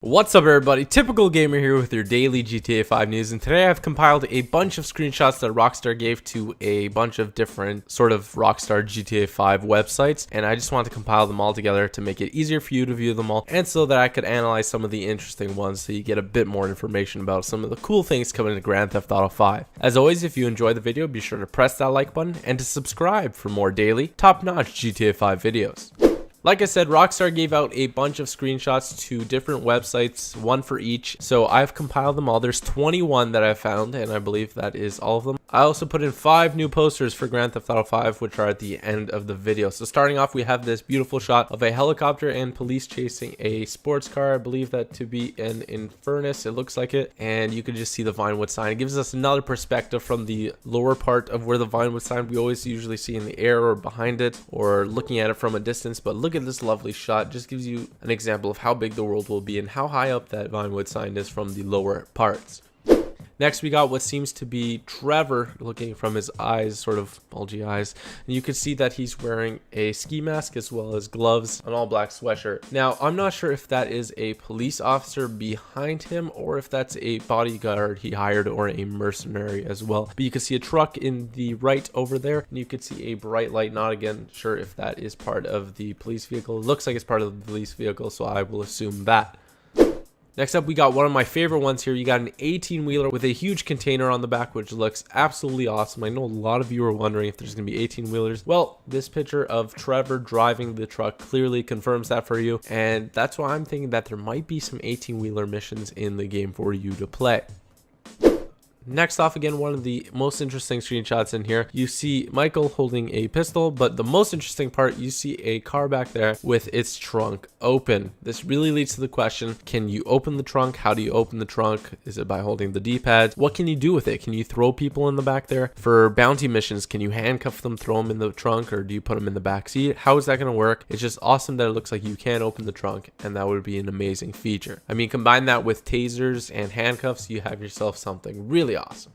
What's up everybody, Typical Gamer here with your daily GTA 5 news, and today I've compiled a bunch of screenshots that Rockstar gave to a bunch of different sort of Rockstar GTA 5 websites, and I just want to compile them all together to make it easier for you to view them all, and so that I could analyze some of the interesting ones so you get a bit more information about some of the cool things coming to Grand Theft Auto 5. As always, if you enjoyed the video, be sure to press that like button and to subscribe for more daily, top-notch GTA 5 videos. Like I said, Rockstar gave out a bunch of screenshots to different websites, one for each, so I've compiled them all. There's 21 that I found, and I believe that is all of them. I also put in 5 new posters for Grand Theft Auto 5, which are at the end of the video. So starting off, we have this beautiful shot of a helicopter and police chasing a sports car. I believe that to be an Infernus, it looks like it, and you can just see the Vinewood sign. It gives us another perspective from the lower part of where the Vinewood sign we always usually see in the air or behind it or looking at it from a distance, but look at this lovely shot. Just gives you an example of how big the world will be and how high up that Vinewood sign is from the lower parts. Next, we got what seems to be Trevor looking from his eyes, sort of bulgy eyes. And you can see that he's wearing a ski mask as well as gloves, an all black sweatshirt. Now, I'm not sure if that is a police officer behind him or if that's a bodyguard he hired or a mercenary as well. But you can see a truck in the right over there, and you can see a bright light. Not again sure if that is part of the police vehicle. It looks like it's part of the police vehicle, so I will assume that. Next up, we got one of my favorite ones here. You got an 18-wheeler with a huge container on the back, which looks absolutely awesome. I know a lot of you are wondering if there's going to be 18-wheelers. Well, this picture of Trevor driving the truck clearly confirms that for you, and that's why I'm thinking that there might be some 18-wheeler missions in the game for you to play. Next off, again, one of the most interesting screenshots in here. You see Michael holding a pistol, but the most interesting part, you see a car back there with its trunk open. This really leads to the question, can you open the trunk? How do you open the trunk? Is it by holding the D-pads? What can you do with it? Can you throw people in the back there? For bounty missions, can you handcuff them, throw them in the trunk, or do you put them in the back seat? How is that going to work? It's just awesome that it looks like you can open the trunk, and that would be an amazing feature. I mean, combine that with tasers and handcuffs, you have yourself something really awesome.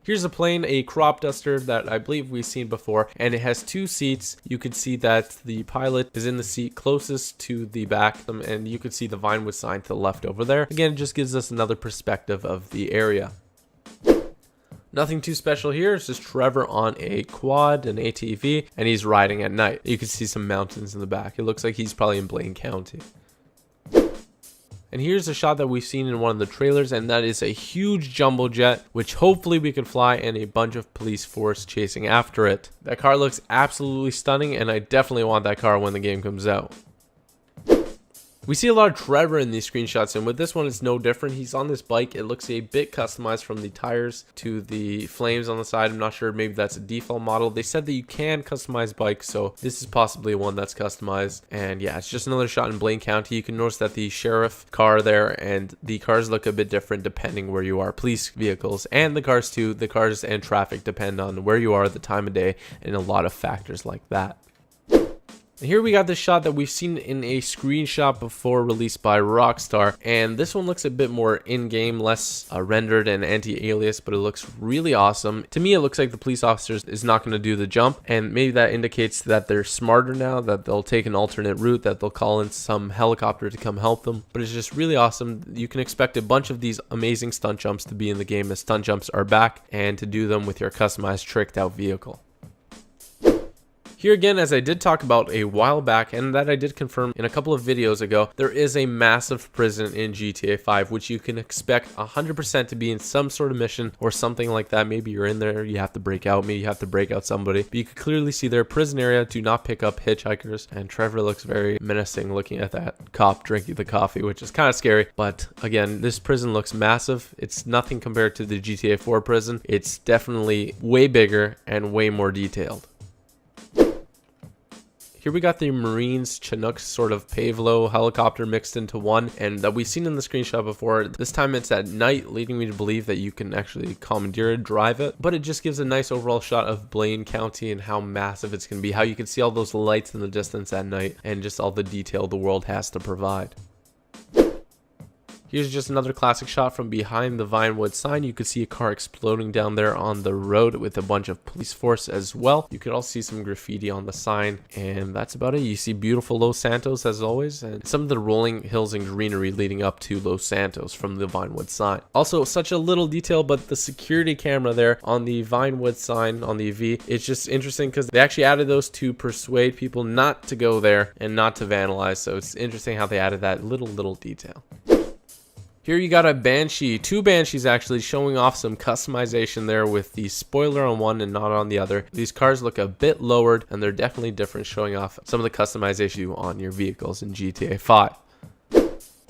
Here's a plane, a crop duster that I believe we've seen before, and it has 2 seats. You can see that the pilot is in the seat closest to the back, and you can see the Vinewood sign to the left over there. Again, it just gives us another perspective of the area. Nothing too special here. It's just Trevor on a quad, an ATV, and he's riding at night. You can see some mountains in the back. It looks like he's probably in Blaine County. And here's a shot that we've seen in one of the trailers, and that is a huge jumbo jet, which hopefully we can fly, and a bunch of police force chasing after it. That car looks absolutely stunning, and I definitely want that car when the game comes out. We see a lot of Trevor in these screenshots, and with this one it's no different. He's on this bike. It looks a bit customized from the tires to the flames on the side. I'm not sure, maybe that's a default model. They said that you can customize bikes, so this is possibly one that's customized. And yeah, it's just another shot in Blaine County. You can notice that the sheriff car there and the cars look a bit different depending where you are. Police vehicles and the cars too. The cars and traffic depend on where you are, the time of day, and a lot of factors like that. And here we got this shot that we've seen in a screenshot before released by Rockstar, and this one looks a bit more in-game, less rendered and anti-alias, but it looks really awesome. To me, it looks like the police officer is not going to do the jump, and maybe that indicates that they're smarter now, that they'll take an alternate route, that they'll call in some helicopter to come help them. But it's just really awesome. You can expect a bunch of these amazing stunt jumps to be in the game, as stunt jumps are back, and to do them with your customized tricked out vehicle. Here again, as I did talk about a while back, and that I did confirm in a couple of videos ago, there is a massive prison in GTA 5, which you can expect 100% to be in some sort of mission or something like that. Maybe you're in there, you have to break out, maybe you have to break out somebody. But you can clearly see their prison area. Do not pick up hitchhikers. And Trevor looks very menacing looking at that cop drinking the coffee, which is kind of scary. But again, this prison looks massive. It's nothing compared to the GTA 4 prison. It's definitely way bigger and way more detailed. Here we got the Marines Chinook sort of Pavlo helicopter mixed into one, and that we've seen in the screenshot before. This time it's at night, leading me to believe that you can actually commandeer it, drive it, but it just gives a nice overall shot of Blaine County and how massive it's going to be, how you can see all those lights in the distance at night, and just all the detail the world has to provide. Here's just another classic shot from behind the Vinewood sign. You could see a car exploding down there on the road with a bunch of police force as well. You could also see some graffiti on the sign, and that's about it. You see beautiful Los Santos as always, and some of the rolling hills and greenery leading up to Los Santos from the Vinewood sign. Also, such a little detail, but the security camera there on the Vinewood sign on the V, it's just interesting because they actually added those to persuade people not to go there and not to vandalize. So it's interesting how they added that little detail. Here you got a Banshee, two Banshees actually, showing off some customization there with the spoiler on one and not on the other. These cars look a bit lowered and they're definitely different, showing off some of the customization on your vehicles in GTA 5.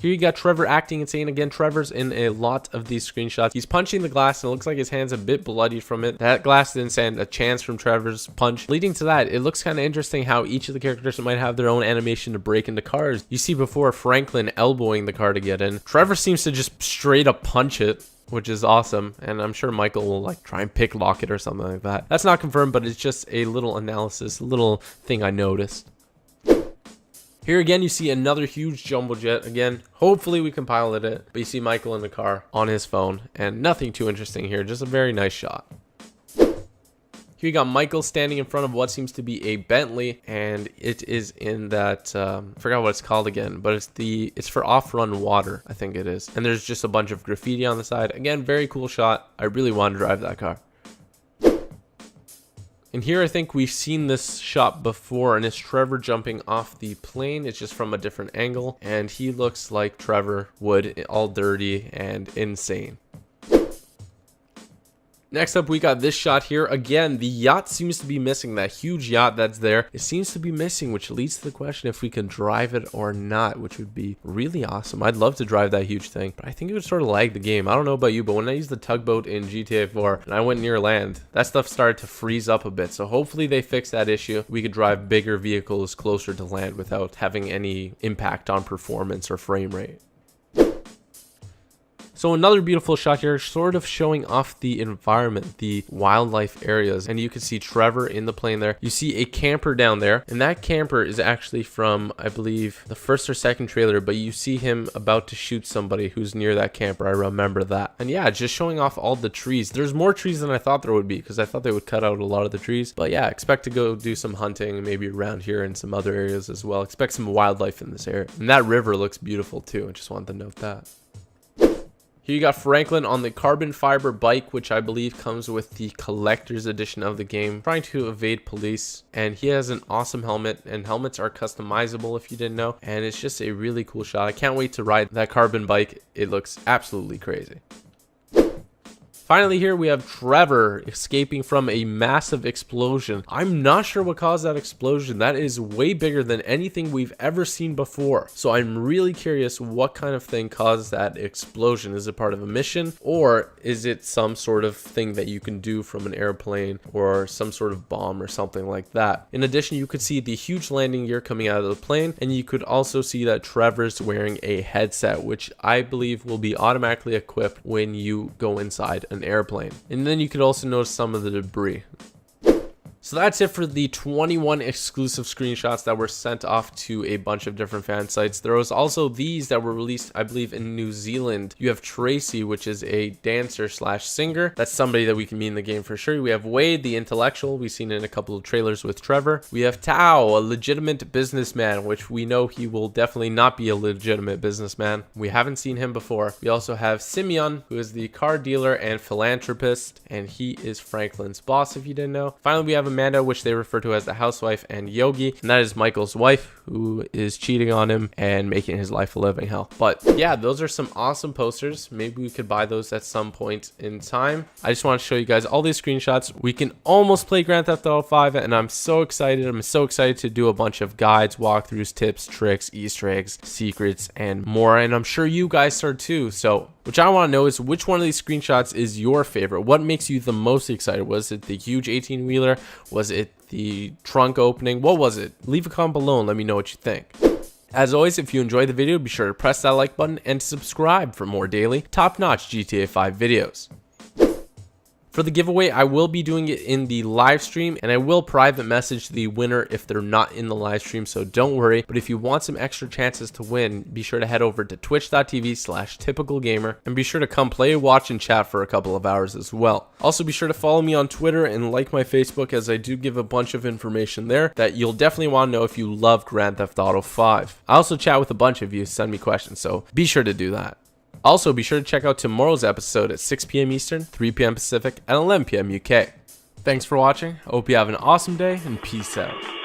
Here you got Trevor acting insane. Again, Trevor's in a lot of these screenshots. He's punching the glass and it looks like his hand's a bit bloodied from it. That glass didn't stand a chance from Trevor's punch. Leading to that, it looks kind of interesting how each of the characters might have their own animation to break into cars. You see before Franklin elbowing the car to get in. Trevor seems to just straight up punch it, which is awesome, and I'm sure Michael will like try and pick lock it or something like that. That's not confirmed, but it's just a little analysis, a little thing I noticed. Here again, you see another huge jumbo jet. Again, hopefully we can pilot it, but you see Michael in the car on his phone, and nothing too interesting here, just a very nice shot. Here you got Michael standing in front of what seems to be a Bentley, and it is in that, I forgot what it's called again, but it's for off-run water, I think it is. And there's just a bunch of graffiti on the side. Again, very cool shot. I really want to drive that car. And here I think we've seen this shot before, and it's Trevor jumping off the plane. It's just from a different angle, and he looks like Trevor would, all dirty and insane. Next up, we got this shot here. Again, the yacht seems to be missing. That huge yacht that's there, it seems to be missing, which leads to the question if we can drive it or not, which would be really awesome. I'd love to drive that huge thing, but I think it would sort of lag the game. I don't know about you, but when I used the tugboat in GTA 4 and I went near land, that stuff started to freeze up a bit. So hopefully they fix that issue. We could drive bigger vehicles closer to land without having any impact on performance or frame rate. So another beautiful shot here, sort of showing off the environment, the wildlife areas. And you can see Trevor in the plane there. You see a camper down there, and that camper is actually from, I believe, the first or second trailer, but you see him about to shoot somebody who's near that camper. I remember that. And yeah, just showing off all the trees. There's more trees than I thought there would be, because I thought they would cut out a lot of the trees. But yeah, expect to go do some hunting, maybe around here and some other areas as well. Expect some wildlife in this area. And that river looks beautiful too. I just wanted to note that. Here you got Franklin on the carbon fiber bike, which I believe comes with the collector's edition of the game, trying to evade police. And he has an awesome helmet, and helmets are customizable if you didn't know. And it's just a really cool shot. I can't wait to ride that carbon bike. It looks absolutely crazy. Finally, here we have Trevor escaping from a massive explosion. I'm not sure what caused that explosion. That is way bigger than anything we've ever seen before. So I'm really curious what kind of thing caused that explosion. Is it part of a mission, or is it some sort of thing that you can do from an airplane, or some sort of bomb or something like that? In addition, you could see the huge landing gear coming out of the plane, and you could also see that Trevor's wearing a headset, which I believe will be automatically equipped when you go inside an airplane. And then you could also notice some of the debris. So that's it for the 21 exclusive screenshots that were sent off to a bunch of different fan sites. There was also these that were released, I believe, in New Zealand. You have Tracy, which is a dancer slash singer. That's somebody that we can meet in the game for sure. We have Wade, the intellectual. We've seen in a couple of trailers with Trevor. We have Tao, a legitimate businessman, which we know he will definitely not be a legitimate businessman. We haven't seen him before. We also have Simeon, who is the car dealer and philanthropist, and he is Franklin's boss, if you didn't know. Finally, we have Amanda, which they refer to as the housewife, and Yogi, and that is Michael's wife, who is cheating on him and making his life a living hell. But yeah, those are some awesome posters. Maybe we could buy those at some point in time. I just want to show you guys all these screenshots. We can almost play Grand Theft Auto 5, and I'm so excited. I'm so excited to do a bunch of guides, walkthroughs, tips, tricks, Easter eggs, secrets, and more. And I'm sure you guys are too. So what I want to know is, which one of these screenshots is your favorite? What makes you the most excited? Was it the huge 18-wheeler? Was it the trunk opening? What was it? Leave a comment below and let me know what you think. As always, if you enjoyed the video, be sure to press that like button and subscribe for more daily, top-notch GTA 5 videos. For the giveaway, I will be doing it in the live stream, and I will private message the winner if they're not in the live stream, so don't worry. But if you want some extra chances to win, be sure to head over to twitch.tv/typicalgamer and be sure to come play, watch, and chat for a couple of hours as well. Also, be sure to follow me on Twitter and like my Facebook, as I do give a bunch of information there that you'll definitely want to know if you love Grand Theft Auto 5. I also chat with a bunch of you, send me questions, so be sure to do that. Also, be sure to check out tomorrow's episode at 6 p.m. Eastern, 3 p.m. Pacific, and 11 p.m. UK. Thanks for watching. I hope you have an awesome day, and peace out.